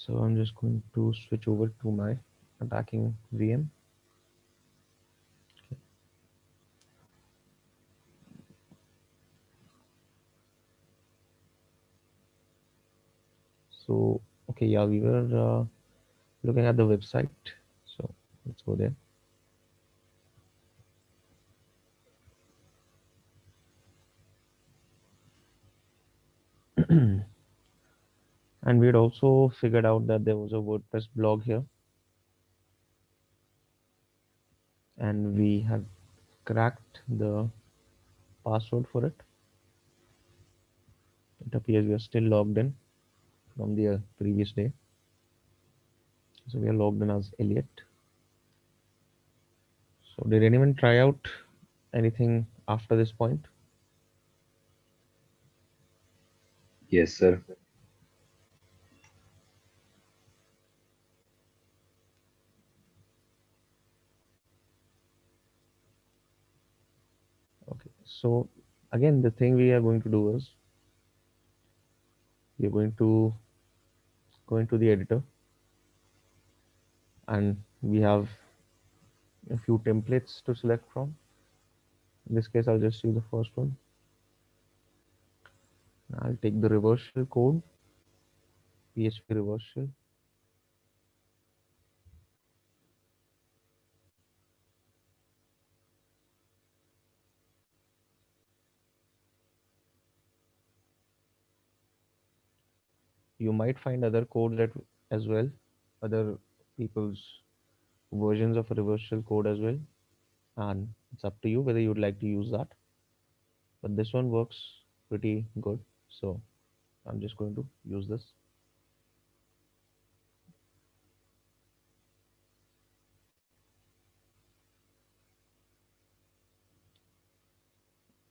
So I'm just going to switch over to my attacking VM. Okay. So, okay, yeah, we were looking at the website. So let's go there. And we had also figured out that there was a WordPress blog here, and we had cracked the password for it. It appears we are still logged in from the previous day. So we are logged in as Elliot. So did anyone try out anything after this point? Yes, sir. Okay. So again, the thing we are going to do is we are going to go into the editor, and we have a few templates to select from. In this case, I'll just use the first one. I'll take the reversal code, PHP reversal. You might find other codes that as well, other people's versions of a reversal code as well, and it's up to you whether you would like to use that. But this one works pretty good, so I'm just going to use this.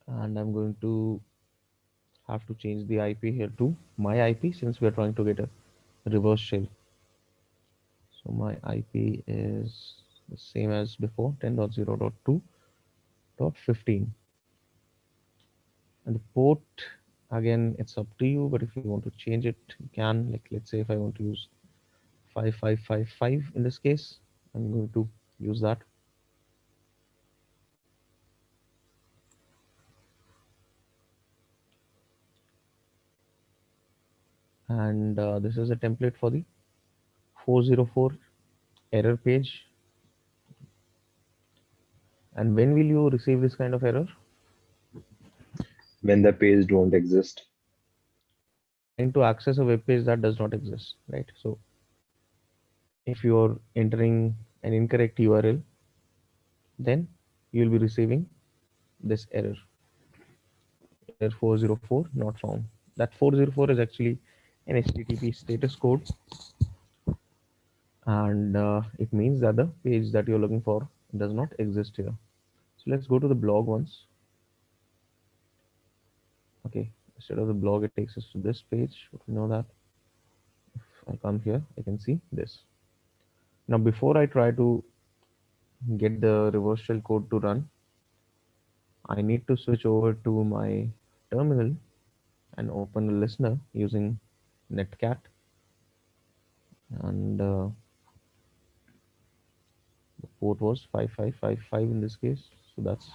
And I'm going to have to change the IP here to my IP since we are trying to get a reverse shell. So my IP is the same as before, 10.0.2.15. And the port, again, it's up to you, but if you want to change it, you can. Like, let's say if I want to use 5555 in this case, I'm going to use that. And this is a template for the 404 error page. And when will you receive this kind of error? When the page don't exist. When you're trying to access a web page that does not exist, right? So if you're entering an incorrect URL, then you'll be receiving this error, error 404 not found. That 404 is actually an HTTP status code, and it means that the page that you're looking for does not exist here. So let's go to the blog once. Okay, instead of the blog, it takes us to this page. But we know that if I come here, I can see this. Now, before I try to get the reverse shell code to run, I need to switch over to my terminal and open a listener using netcat, and the port was 5555 in this case, so that's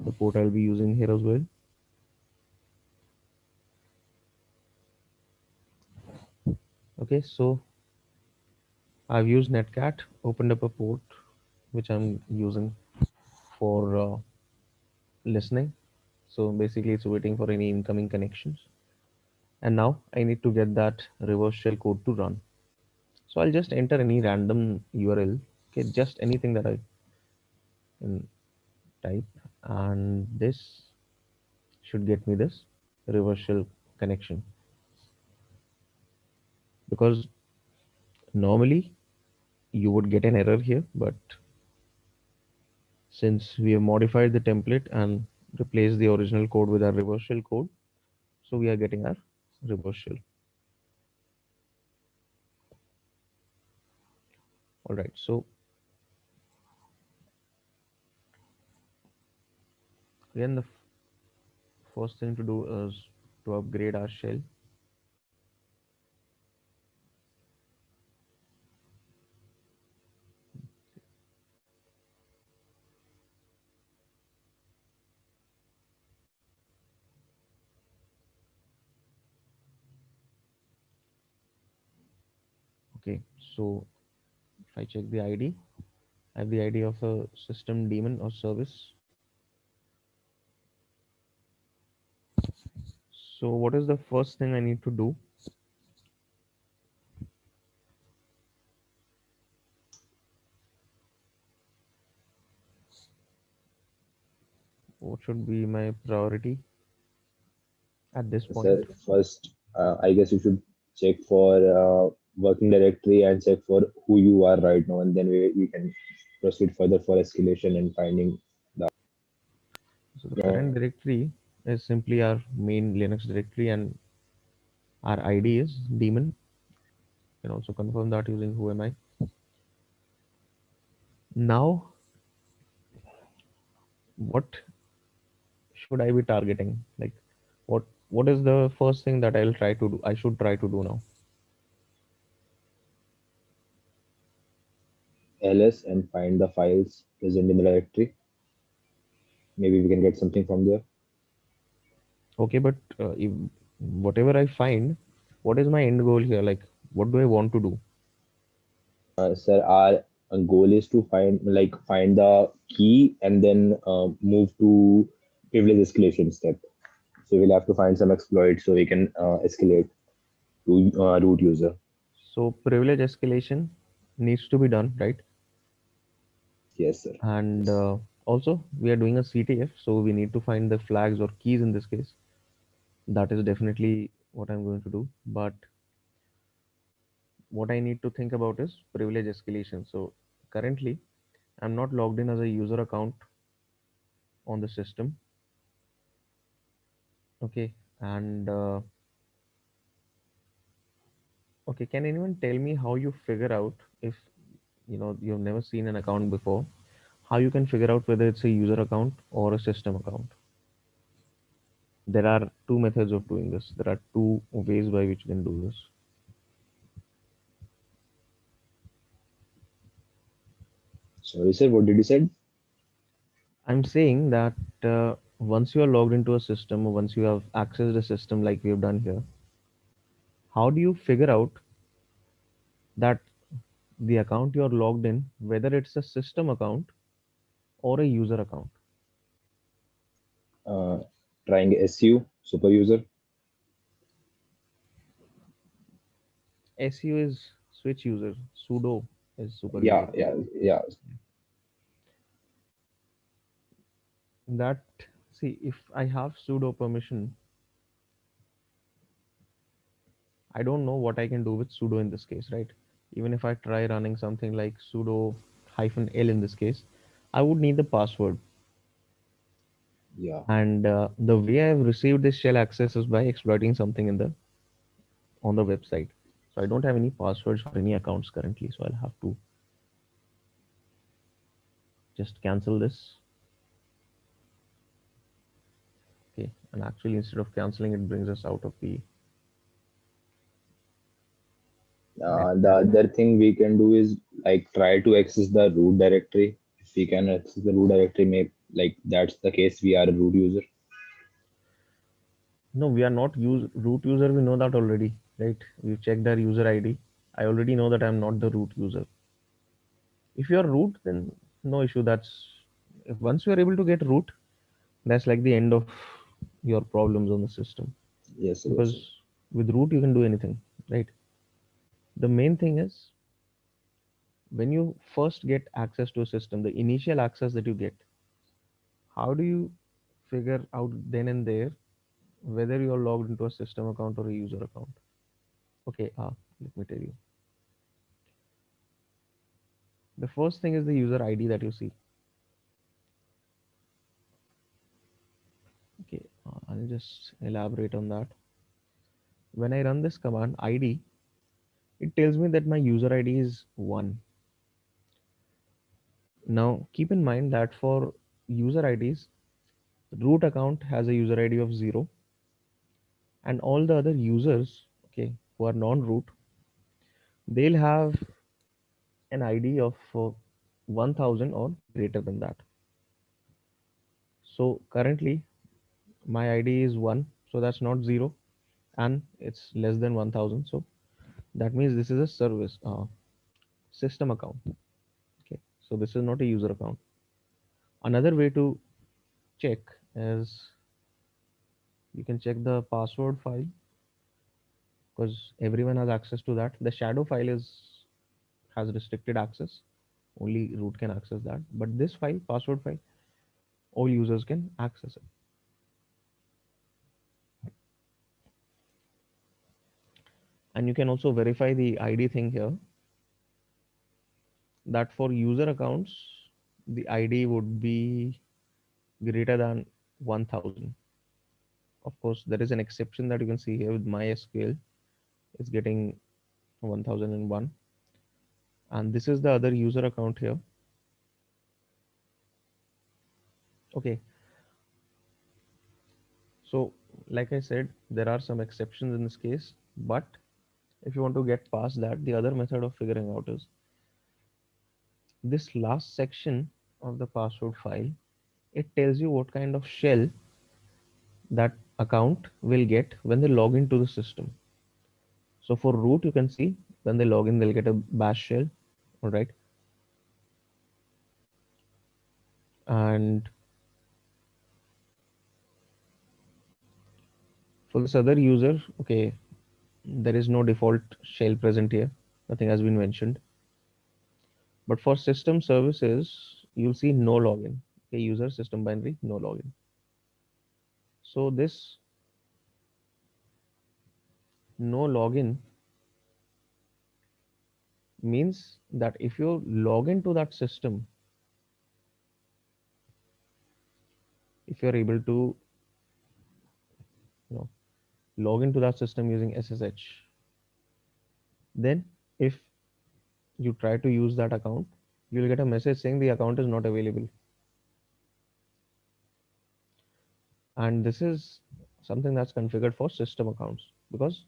the port I'll be using here as well. Okay, so I've used netcat, opened up a port which I'm using for listening. So basically it's waiting for any incoming connections, and now I need to get that reverse shell code to run. So I'll just enter any random URL, okay, just anything that I can type, and this should get me this reverse shell connection. Because normally you would get an error here, but since we have modified the template and replaced the original code with our reverse shell code, so we are getting our reverse shell. All right, so again the first thing to do is to upgrade our shell. Okay, so if I check the ID, I have the ID of a system daemon or service. So what is the first thing I need to do? What should be my priority at this Sir, point? first, I guess you should check for working directory and check for who you are right now, and then we can proceed further for escalation and finding the. So the Uh, current directory is simply our main Linux directory, and our ID is daemon. You can also confirm that using who am I. Now, what should I be targeting? Like, what is the first thing that I'll try to do? I should try to do now. ls and find the files present in the directory. Maybe we can get something from there. Okay, but if, whatever I find, what is my end goal here? Like, what do I want to do? Sir, our goal is to find the key and then move to privilege escalation step. So we'll have to find some exploit so we can escalate to root user. So privilege escalation needs to be done, right? Yes, sir. And Yes. also we are doing a CTF, so we need to find the flags or keys in this case. That is definitely what I'm going to do. But what I need to think about is privilege escalation. So currently, I'm not logged in as a user account on the system. Okay, and okay, can anyone tell me how you figure out if you've never seen an account before? How you can figure out whether it's a user account or a system account? There are two methods of doing this. There are two ways by which you can do this. Sorry, sir. What did you say? I'm saying that once you are logged into a system or once you have accessed a system like we have done here, how do you figure out that the account you are logged in, whether it's a system account or a user account? Uh, Trying SU super user. SU is switch user, sudo is super user. Yeah, yeah, yeah. That, see, if I have sudo permission, I don't know what I can do with sudo in this case, right? Even if I try running something like sudo hyphen l in this case, I would need the password. Yeah. And the way I've received this shell access is by exploiting something in the on the website. So I don't have any passwords for any accounts currently. So I'll have to just cancel this. Okay. And actually, instead of canceling, it brings us out of the The netcat. other thing we can do is try to access the root directory. If we can access the root directory, maybe that's the case. We are a root user. No, we are not root user. We know that already, right? We've checked our user ID. I already know that I'm not the root user. If you're root, then no issue. That's if once you are able to get root, that's like the end of your problems on the system. Yes, sir, yes, sir. Because with root you can do anything, right? The main thing is when you first get access to a system, the initial access that you get, how do you figure out then and there whether you're logged into a system account or a user account? Okay, let me tell you. The first thing is the user ID that you see. Okay, I'll just elaborate on that. When I run this command ID, it tells me that my user ID is 1. Now, keep in mind that for user IDs, root account has a user ID of 0, and all the other users, okay, who are non-root, they'll have an ID of 1000 or greater than that. So currently my ID is 1, so that's not 0, and it's less than 1000. So That means this is a service system account. Okay, so this is not a user account. Another way to check is you can check the password file, because everyone has access to that. The shadow file is has restricted access. Only root can access that. But this file, password file, all users can access it. And you can also verify the ID thing here, that for user accounts, the ID would be greater than 1000. Of course, there is an exception that you can see here with MySQL. It's getting 1001. And this is the other user account here. Okay, so like I said, there are some exceptions in this case, but if you want to get past that, the other method of figuring out is this last section of the password file. It tells you what kind of shell that account will get when they log into the system. So for root, you can see when they log in, they'll get a bash shell. All right. And for this other user, okay, there is no default shell present here. Nothing has been mentioned. But for system services, you'll see no login. Okay, user system binary, no login. So this no login means that if you log into that system, if you're able to, you know, log into that system using SSH, then if you try to use that account, you'll get a message saying the account is not available. And this is something that's configured for system accounts, because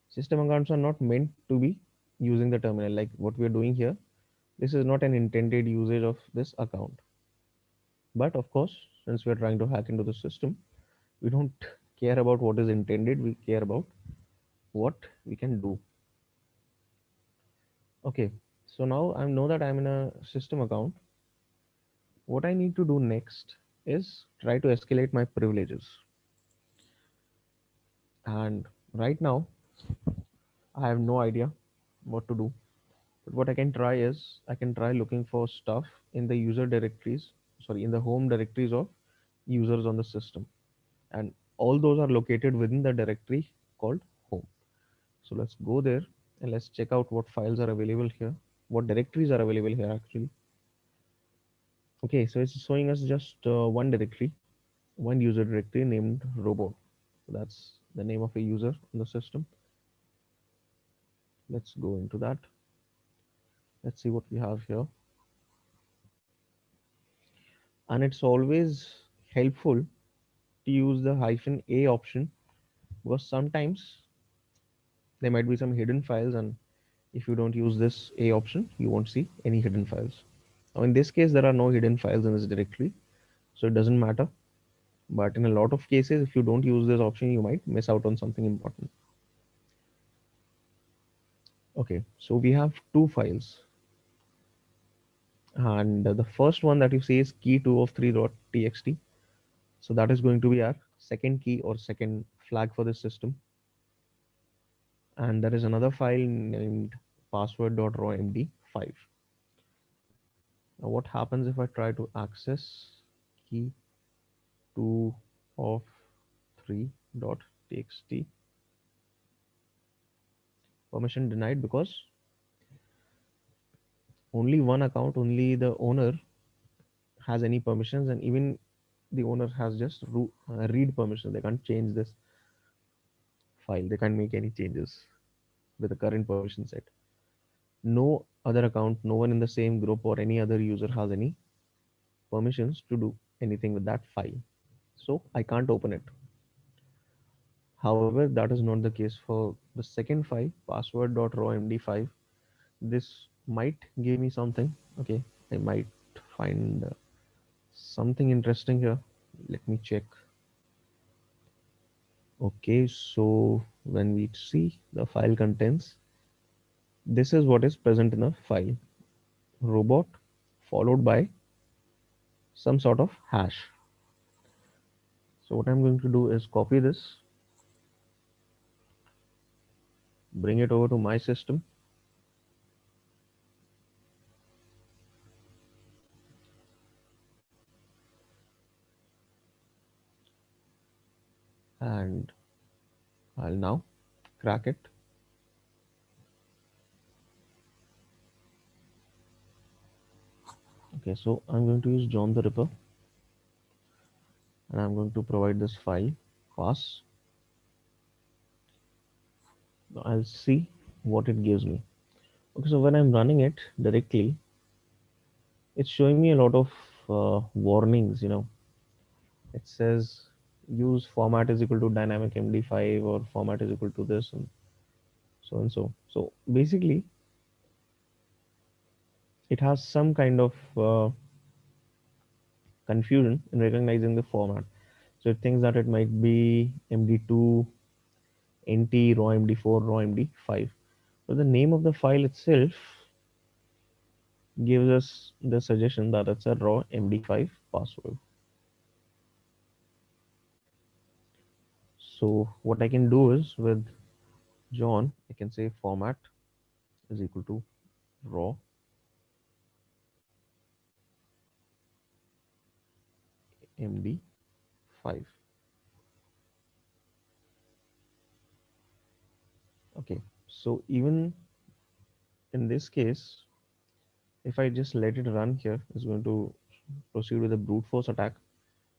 system accounts are not meant to be using the terminal like what we are doing here. This is not an intended usage of this account. But of course, since we are trying to hack into the system, we don't care about what is intended, we care about what we can do. Okay, so now I know that I'm in a system account. What I need to do next is try to escalate my privileges. And right now, I have no idea what to do. But what I can try is I can try looking for stuff in the user directories, sorry, in the home directories of users on the system. And all those are located within the directory called home. So let's go there and let's check out what files are available here, what directories are available here actually. Okay, so it's showing us just one directory, one user directory named robot. So that's the name of a user on the system. Let's go into that. Let's see what we have here. And it's always helpful to use the -a option, because sometimes there might be some hidden files, and if you don't use this a option, you won't see any hidden files. Now in this case, there are no hidden files in this directory, so it doesn't matter. But in a lot of cases, if you don't use this option, you might miss out on something important. Okay, so we have two files, and the first one that you see is key2 of 3.txt. So that is going to be our second key or second flag for this system. And there is another file named password.rawmd5. Now what happens if I try to access key2 of 3.txt? Permission denied, because only one account, only the owner has any permissions, and even the owner has just read permission. They can't change this file, they can't make any changes with the current permission set. No other account, no one in the same group or any other user has any permissions to do anything with that file. So I can't open it. However, that is not the case for the second file, password.rawmd5. This might give me something. Okay, I might find something interesting here. Let me check. Okay, so when we see the file contents, This is what is present in the file. Robot followed by some sort of hash. So what I'm going to do is copy this, bring it over to my system, and I'll now crack it. Okay, so I'm going to use John the Ripper, and I'm going to provide this file pass. Now I'll see what it gives me. Okay, so when I'm running it directly, it's showing me a lot of warnings. It says use format is equal to dynamic MD5 or format is equal to this and so and so. So basically, it has some kind of confusion in recognizing the format. So it thinks that it might be MD2, NT, raw MD4, raw MD5. But the name of the file itself gives us the suggestion that it's a raw MD5 password. So what I can do is with John, I can say format is equal to raw MD5. Okay, so even in this case, if I just let it run here, it's going to proceed with a brute force attack.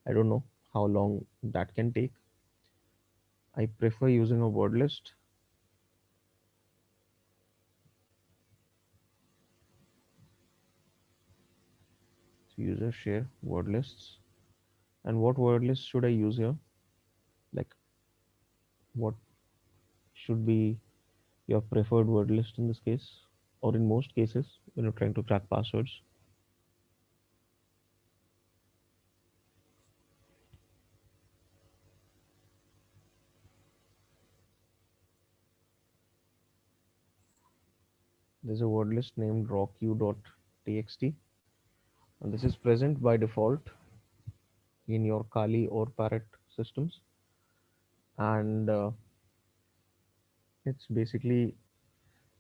I don't know how long that can take. I prefer using a word list. So user share word lists. And what word list should I use here? Like what should be your preferred word list in this case? Or in most cases when you're trying to crack passwords? There's a word list named rawq.txt, and this is present by default in your Kali or Parrot systems. And it's basically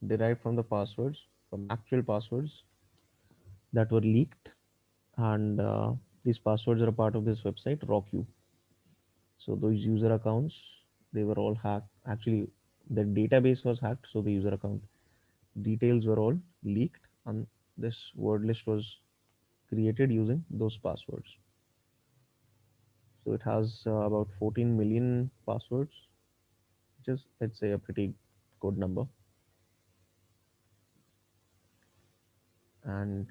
derived from the passwords, from actual passwords that were leaked. And these passwords are a part of this website, RawQ. So those user accounts, they were all hacked. Actually, the database was hacked, so the user account details were all leaked, and this word list was created using those passwords. So it has about 14 million passwords, which is, let's say, a pretty good number. And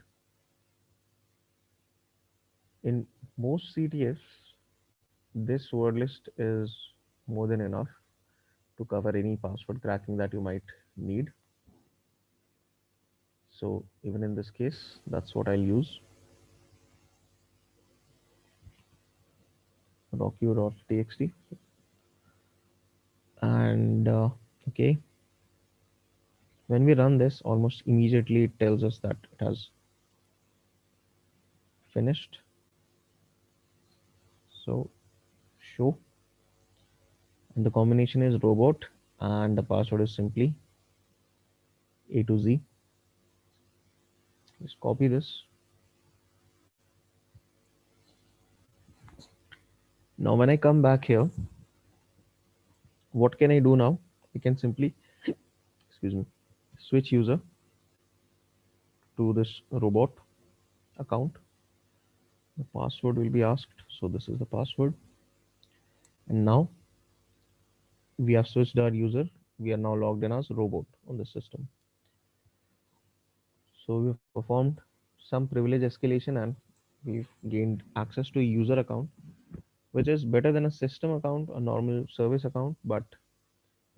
in most CTFs, this word list is more than enough to cover any password cracking that you might need. So even in this case, that's what I'll use. Docu.txt. And okay, when we run this, almost immediately it tells us that it has finished. So show, and the combination is robot, and the password is simply A to Z. Let's copy this. Now when I come back here, what can I do now? I can simply, excuse me, switch user to this robot account. The password will be asked. So this is the password. And now we have switched our user. We are now logged in as robot on the system. So we've performed some privilege escalation and we've gained access to a user account, which is better than a system account, a normal service account, but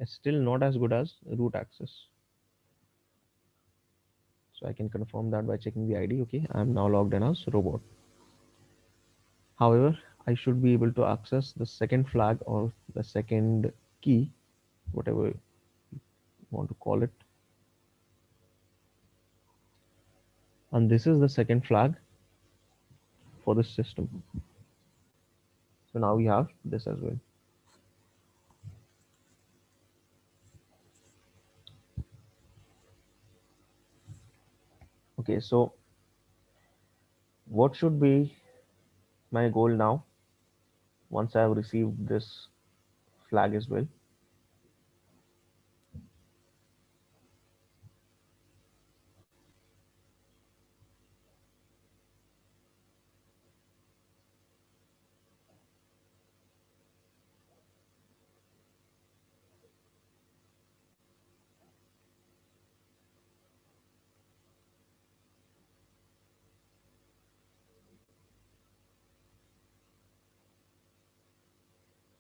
it's still not as good as root access. So I can confirm that by checking the ID. Okay, I'm now logged in as robot. However, I should be able to access the second flag or the second key, whatever you want to call it. And this is the second flag for this system. So now we have this as well. Okay, so what should be my goal now once I have received this flag as well?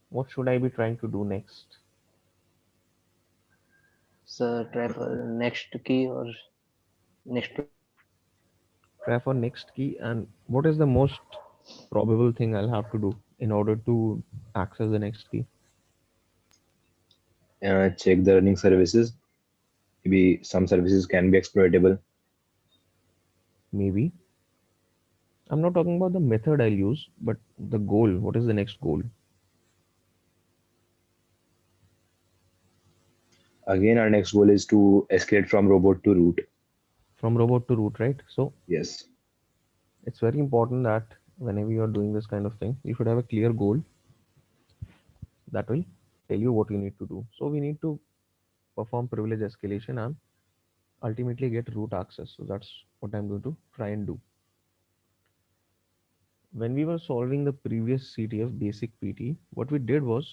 What should I be trying to do next? Sir, try for next key or next flag. Try for next key, and what is the most probable thing I'll have to do in order to access the next key? Check the running services. Maybe some services can be exploitable. Maybe. I'm not talking about the method I'll use, but the goal. What is the next goal? Again, our next goal is to escalate from robot to root. From robot to root, right? So Yes. it's very important that whenever you are doing this kind of thing, you should have a clear goal that will tell you what you need to do. So we need to perform privilege escalation and ultimately get root access. So that's what I'm going to try and do. When we were solving the previous CTF basic PT, what we did was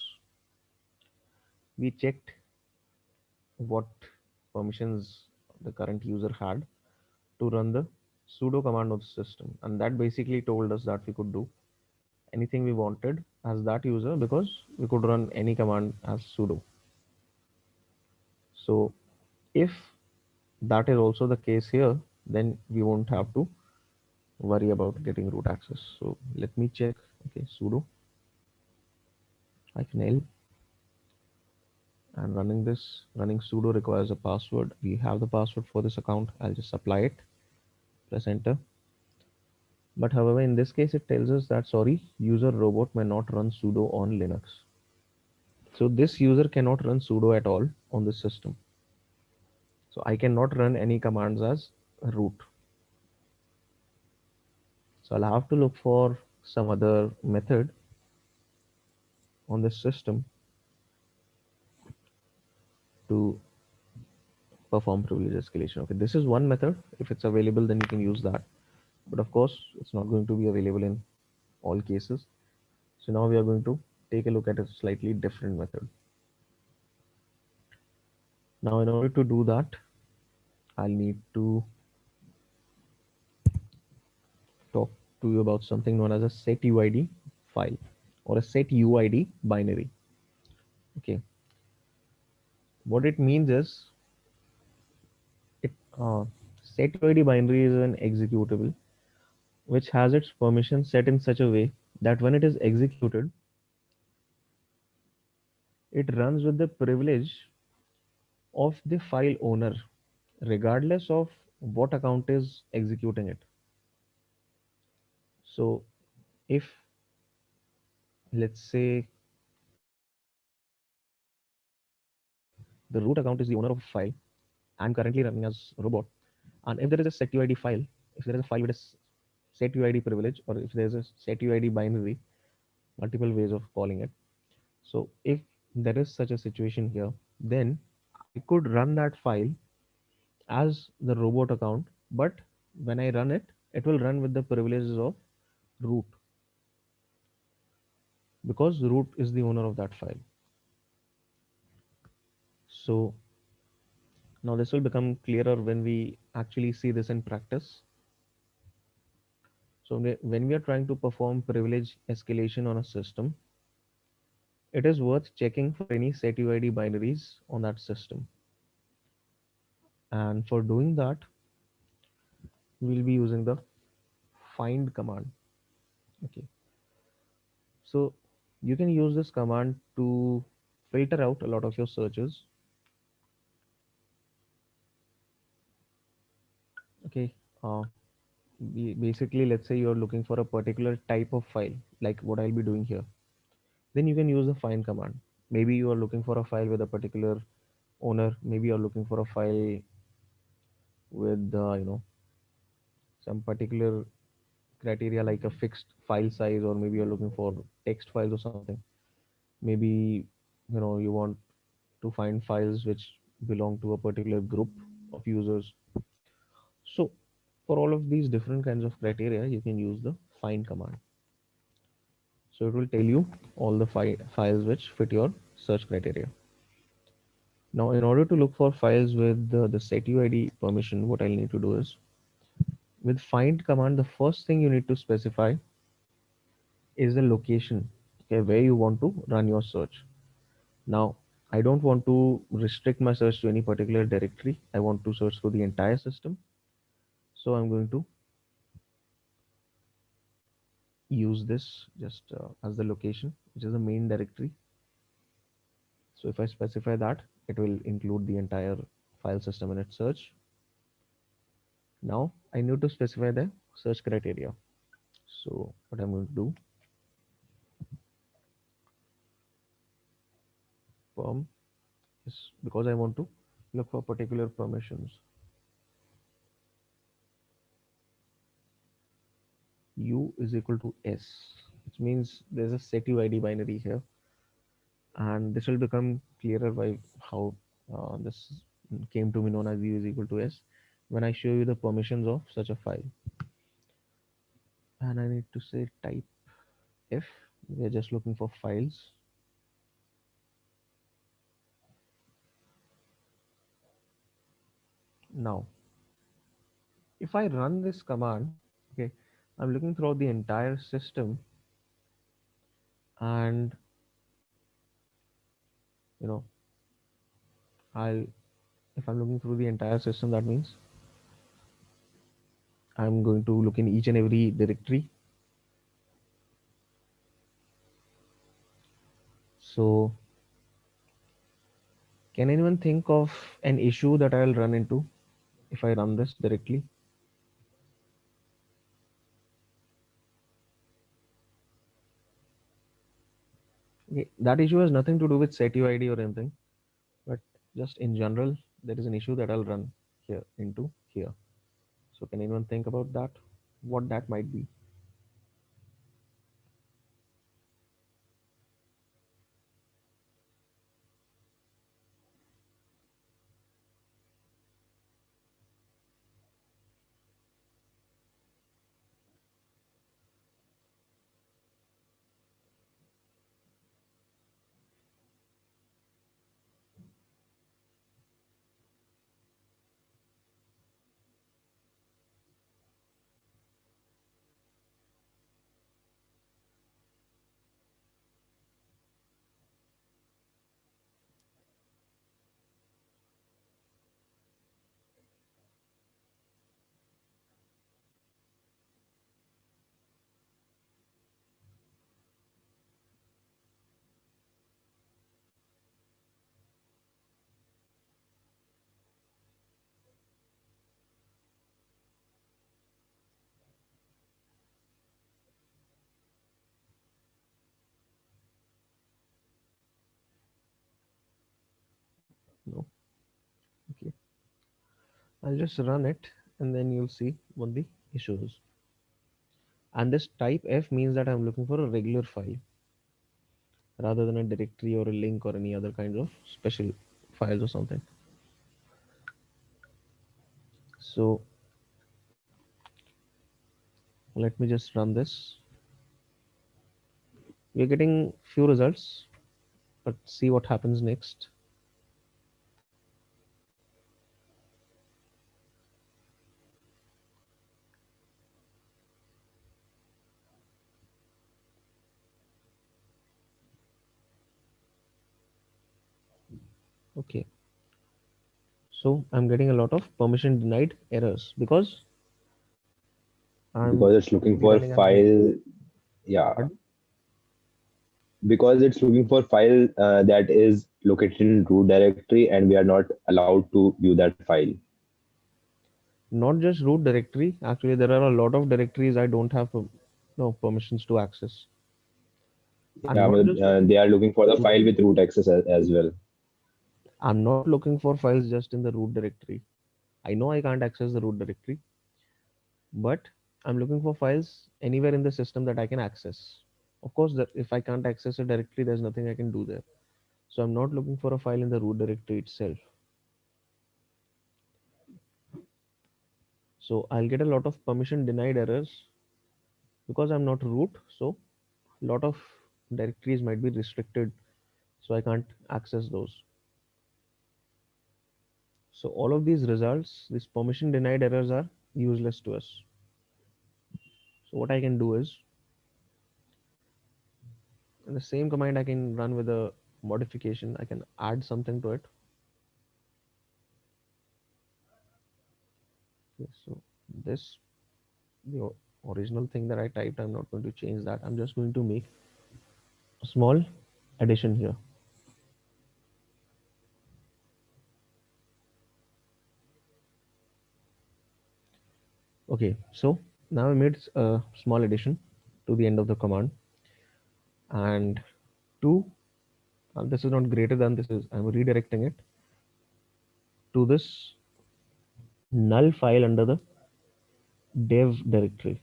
we checked what permissions the current user had to run the sudo command of the system, and that basically told us that we could do anything we wanted as that user because we could run any command as sudo. So if that is also the case here, then we won't have to worry about getting root access. So let me check. Okay, sudo hyphen l, and running sudo requires a password. We have the password for this account. I'll just apply it, press enter. But however, in this case, it tells us that sorry, user robot may not run sudo on Linux. So this user cannot run sudo at all on this system. So I cannot run any commands as root. So I'll have to look for some other method on this system to perform privilege escalation. Okay, this is one method. If it's available, then you can use that. But of course, it's not going to be available in all cases. So now we are going to take a look at a slightly different method. Now, in order to do that, I'll need to talk to you about something known as a setuid file or a setuid binary. Okay, what it means is it setuid binary is an executable which has its permission set in such a way that when it is executed, it runs with the privilege of the file owner, regardless of what account is executing it. So, if let's say the root account is the owner of a file, I'm currently running as robot, and if there is a setuid file, if there is a file with a setuid privilege, or if there is a setuid binary, multiple ways of calling it. So, if there is such a situation here, then I could run that file as the robot account, but when I run it, it will run with the privileges of root because root is the owner of that file. So now this will become clearer when we actually see this in practice. So when we are trying to perform privilege escalation on a system, it is worth checking for any setuid binaries on that system. And for doing that, we'll be using the find command. Okay. So you can use this command to filter out a lot of your searches. Okay. Basically, let's say you're looking for a particular type of file, like what I'll be doing here. Then you can use the find command. Maybe you are looking for a file with a particular owner. Maybe you're looking for a file with some particular criteria like a fixed file size, or maybe you're looking for text files or something. Maybe you want to find files which belong to a particular group of users. So for all of these different kinds of criteria, you can use the find command. So it will tell you all the files which fit your search criteria. Now, in order to look for files with the setuid permission, what I'll need to do is, with find command, the first thing you need to specify is the location, okay, where you want to run your search. Now, I don't want to restrict my search to any particular directory. I want to search through the entire system. So I'm going to use this just as the location, which is the main directory. So if I specify that, it will include the entire file system in its search. Now I need to specify the search criteria. So what I'm going to do, perm, is because I want to look for particular permissions. U is equal to S, which means there's a setuid binary here, and this will become clearer by how this came to be known as U is equal to S when I show you the permissions of such a file. And I need to say type if we're just looking for files. Now, if I run this command, okay, I'm looking throughout the entire system, and you know, I'll if I'm looking through the entire system, that means I'm going to look in each and every directory. So, can anyone think of an issue that I'll run into if I run this directly? Okay, that issue has nothing to do with setuid or anything, but just in general, there is an issue that I'll run here into here. So, can anyone think about that? What that might be? No. Okay. I'll just run it and then you'll see what the issue is. And this type F means that I'm looking for a regular file rather than a directory or a link or any other kinds of special files or something. So let me just run this. We're getting few results, but see what happens next. Okay. So I'm getting a lot of permission denied errors because I'm Because it's looking only for running as the file. Yeah, pardon? because it's looking for file that is located in root directory, and we are not allowed to view that file. Not just root directory, actually there are a lot of directories I don't have no permissions to access. Yeah, I'm but, not just they looking are for looking for the root file with root directory. access as well. I'm not looking for files just in the root directory. I know I can't access the root directory, but I'm looking for files anywhere in the system that I can access. Of course, that if I can't access a directory, there's nothing I can do there. So I'm not looking for a file in the root directory itself. So I'll get a lot of permission denied errors because I'm not root. So a lot of directories might be restricted, so I can't access those. So all of these results, these permission denied errors are useless to us. So what I can do is, in the same command I can run with a modification. I can add something to it. Okay, so this, the original thing that I typed, I'm not going to change that. I'm just going to make a small addition here. Okay, so now I made a small addition to the end of the command, and to this is not greater than, this is, I'm redirecting it to this null file under the dev directory.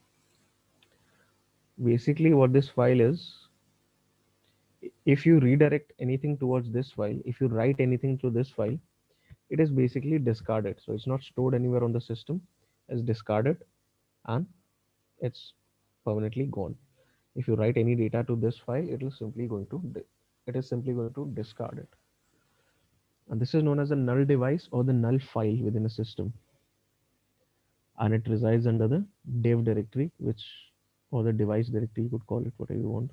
Basically what this file is, if you redirect anything towards this file, if you write anything to this file, it is basically discarded. So it's not stored anywhere on the system, it's discarded, and it's permanently gone. If you write any data to this file, it is simply going to discard it. And this is known as a null device or the null file within a system, and it resides under the dev directory, which, or the device directory, you could call it whatever you want.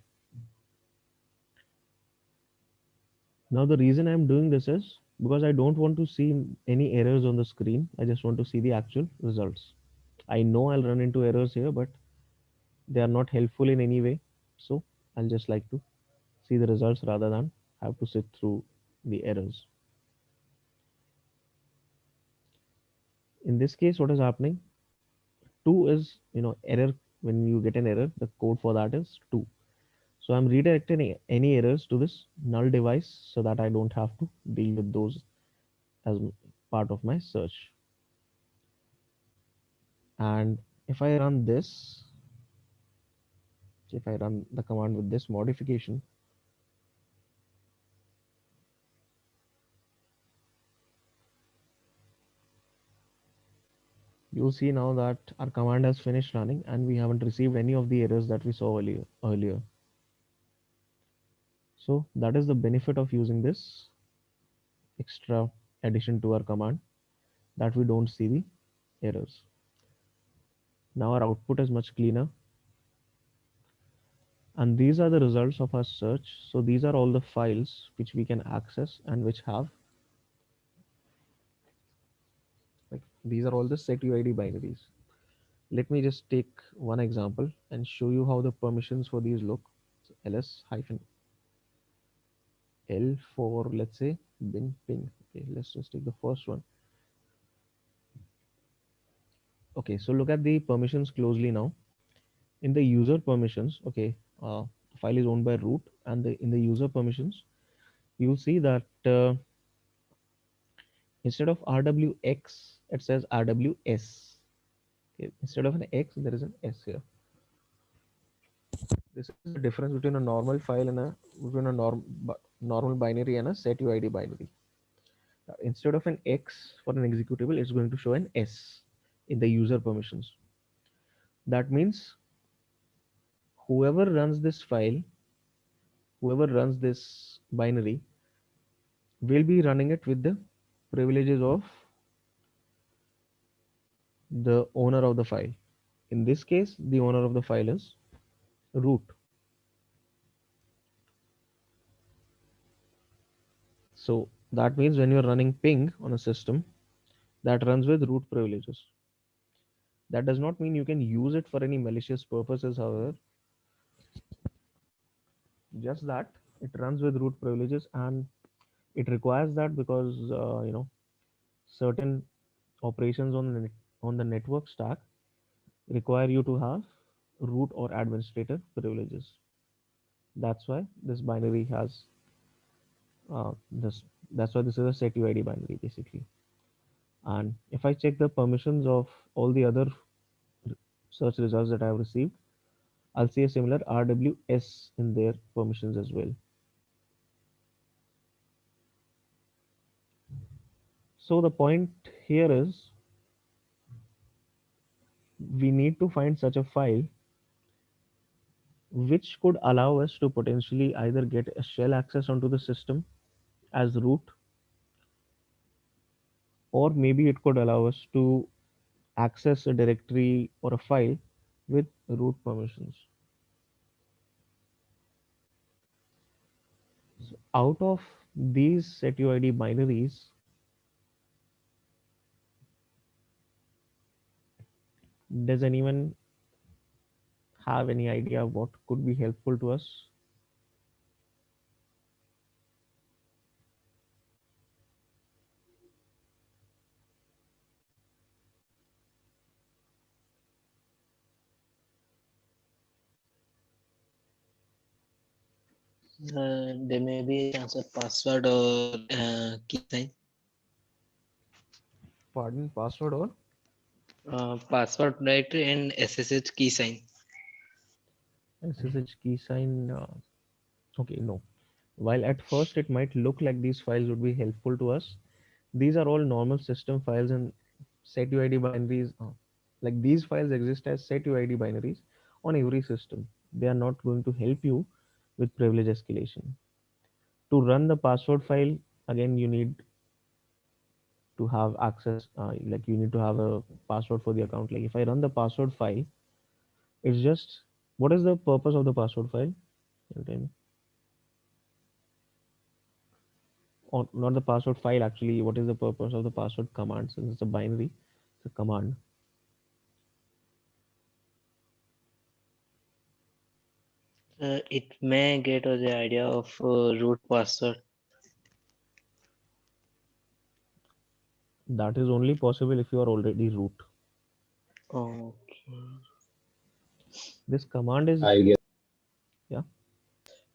Now the reason I'm doing this is because I don't want to see any errors on the screen. I just want to see the actual results. I know I'll run into errors here, but they are not helpful in any way. So I'll just like to see the results rather than have to sit through the errors. In this case, what is happening? 2 is, error. When you get an error, the code for that is 2. So I'm redirecting any errors to this null device so that I don't have to deal with those as part of my search. And if I run this, if I run the command with this modification, you'll see now that our command has finished running and we haven't received any of the errors that we saw earlier. So that is the benefit of using this extra addition to our command, that we don't see the errors. Now our output is much cleaner, and these are the results of our search. So these are all the files which we can access and which have, like, these are all the setuid binaries. Let me just take one example and show you how the permissions for these look. So ls hyphen l for, let's say, bin ping. Okay, let's just take the first one. Okay, so look at the permissions closely now. In the user permissions, okay, the file is owned by root, and in the user permissions, you'll see that instead of rwx, it says rws. Okay, instead of an x, there is an s here. This is the difference between a normal file and normal binary and a setuid binary. Instead of an X for an executable, it's going to show an S in the user permissions. That means whoever runs this file, whoever runs this binary, will be running it with the privileges of the owner of the file. In this case, the owner of the file is root. So that means when you're running ping on a system that runs with root privileges, that does not mean you can use it for any malicious purposes, however, just that it runs with root privileges, and it requires that because certain operations on on the network stack require you to have root or administrator privileges. That's why this binary has this. That's why this is a setuid binary basically. And if I check the permissions of all the other search results that I have received, I'll see a similar RWS in their permissions as well. So the point here is we need to find such a file which could allow us to potentially either get a shell access onto the system as root, or maybe it could allow us to access a directory or a file with root permissions. So out of these setuid binaries, does anyone have any idea what could be helpful to us? There may be a chance of password or key sign. Pardon, password or Password directory and SSH key sign. SSH key sign? Okay, no. While at first it might look like these files would be helpful to us, these are all normal system files and setuid binaries. Like these files exist as setuid binaries on every system. They are not going to help you with privilege escalation. To run the password file, again, you need to have access, like you need to have a password for the account. Like if I run the password file, it's just what is the purpose of the password file? You tell me. Or not the password file actually, what is the purpose of the password command? Since it's a binary, it's a command. It may get us the idea of root password. That is only possible if you are already root. Okay. This command is, I guess yeah,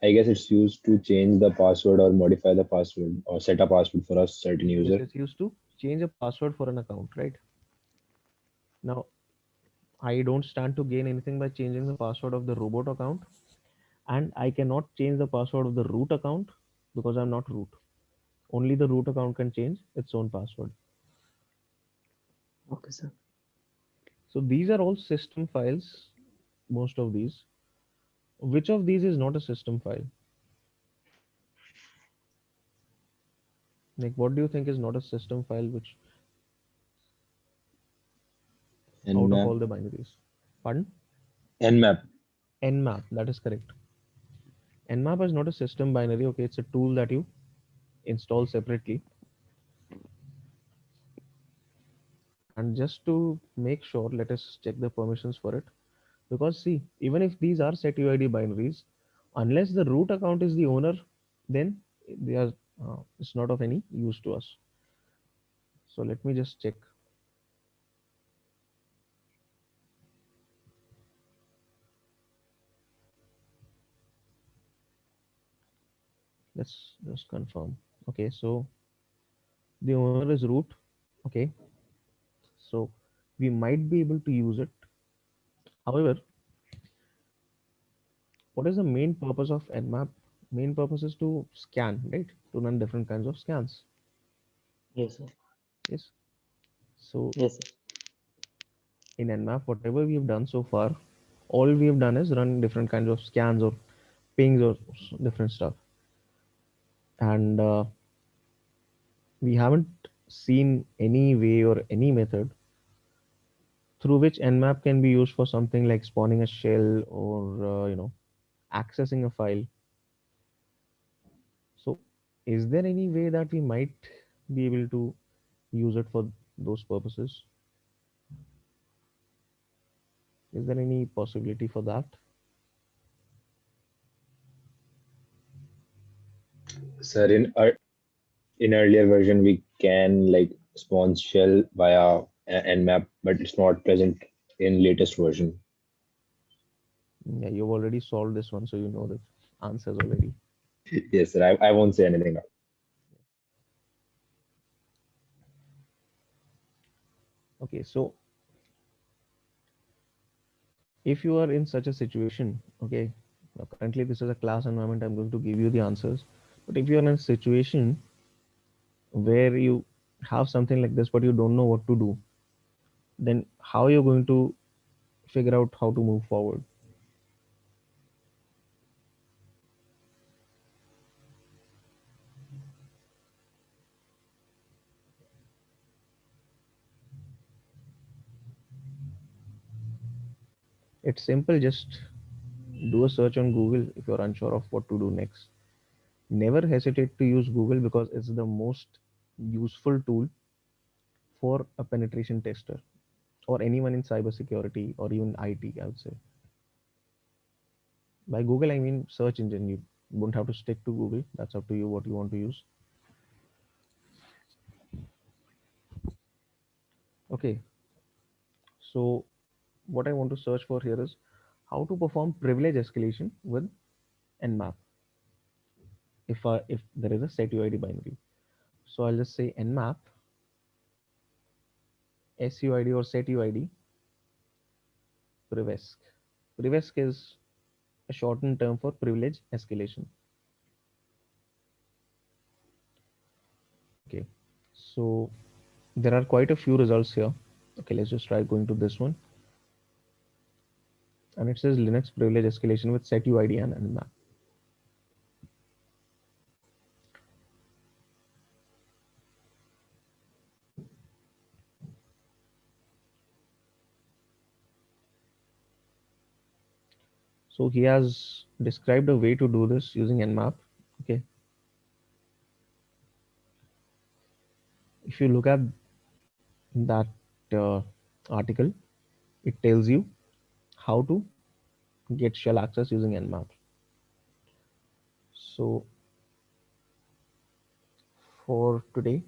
I guess it's used to change the password or modify the password or set a password for a certain yes, user. it's used to change a password for an account, right? Now, I don't stand to gain anything by changing the password of the robot account, and I cannot change the password of the root account because I'm not root. Only the root account can change its own password. Okay, sir. So these are all system files, most of these. Which of these is not a system file? Like, what do you think is not a system file, which out of Nmap, all the binaries? Pardon? Nmap. Nmap, that is correct. Nmap is not a system binary, okay, it's a tool that you install separately. And just to make sure, let us check the permissions for it. Because see, even if these are setuid binaries, unless the root account is the owner, then they are it's not of any use to us. So let me just check. Let's just confirm. Okay, so the owner is root. Okay, so we might be able to use it. However, what is the main purpose of Nmap? Main purpose is to scan, right? To run different kinds of scans. Yes, sir. Yes. So Yes, sir. in Nmap, whatever we have done so far, all we have done is run different kinds of scans or pings or different stuff, and we haven't seen any way or any method through which Nmap can be used for something like spawning a shell or accessing a file. So, is there any way that we might be able to use it for those purposes? Is there any possibility for that? Sir, in earlier version, we can like spawn shell via Nmap, but it's not present in latest version. Yeah, you've already solved this one, so you know the answers already. Yes, sir. I won't say anything now. Okay, so if you are in such a situation, okay, now currently this is a class environment, I'm going to give you the answers. But if you are in a situation where you have something like this, but you don't know what to do, then how are you going to figure out how to move forward? It's simple, just do a search on Google if you're unsure of what to do next. Never hesitate to use Google because it's the most useful tool for a penetration tester or anyone in cybersecurity or even IT, I would say. By Google, I mean search engine. You won't have to stick to Google. That's up to you what you want to use. Okay, so what I want to search for here is how to perform privilege escalation with Nmap if there is a setuid binary. So I'll just say Nmap SUID or setuid Privesc. Privesc is a shortened term for privilege escalation. Okay, so there are quite a few results here. Okay, let's just try going to this one, and it says Linux privilege escalation with setuid and Nmap. So he has described a way to do this using Nmap. Okay, if you look at that uh, article, it tells you how to get shell access using Nmap. So for today,